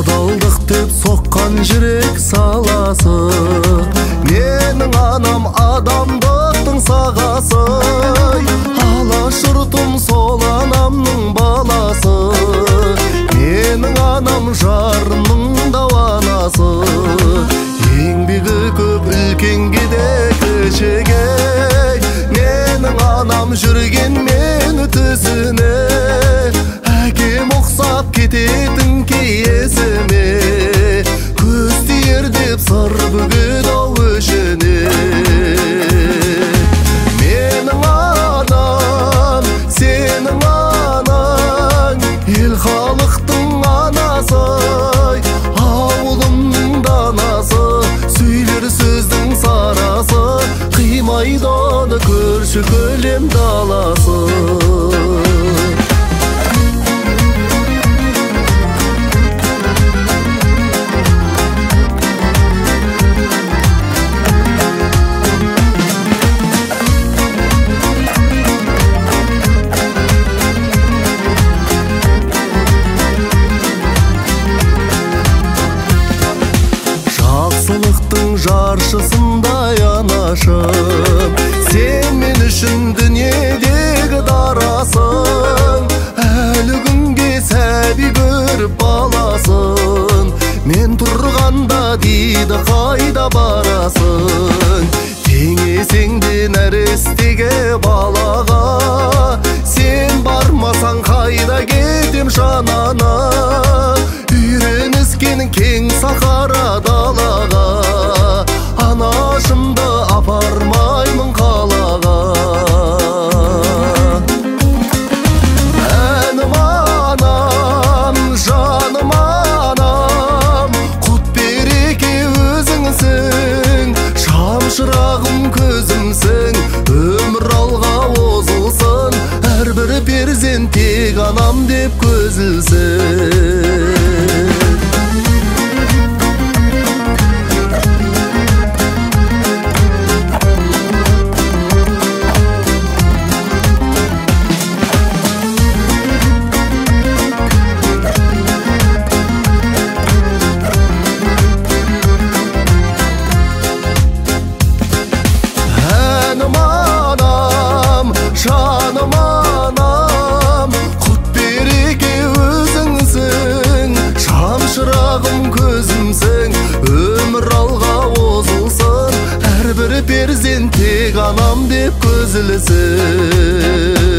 Адалдық деп соққан жүрек саласы, менің анам адамдықтың сағасы. Алашұртым сол анамның баласы, менің анам жарымның дауанасы. Еңбегі көп үлкенге де кішіге, менің анам жүрген мені төсіне. Әкем ұқсап кететін кейесіме, көз тиер деп сыр бүгеді ау өшіне. Менің анам, сенің анаң, ел халықтың анасы, ауылымның данасы, сөйлер сөздің сарасы, қимайды оны көрші көлем даласы. Жақсылықтың жаршысындай анашым, сен мен үшін дүниедегі дарасың. Әлі күнге сәби көріп баласын, мен тұрғанда дейді қайда барасың. Теңесең де нәрестеге балаға, сен бармасаң қайда кетем жанана. Үйреніскен кең сахара далаға, анашымды апармаймын қалаға. Әнім анам, жаным анам, құт береке өзіңсің, шамшырағым көзімсің, өмір алға озылсын, әрбір перзент тек анам деп көзілсін. Әнім анам, жаным анам, құт береке өзіңсің, шамшырағым көзімсің, өмір алға озылсын, әрбір перзент тек анам деп көзілсін.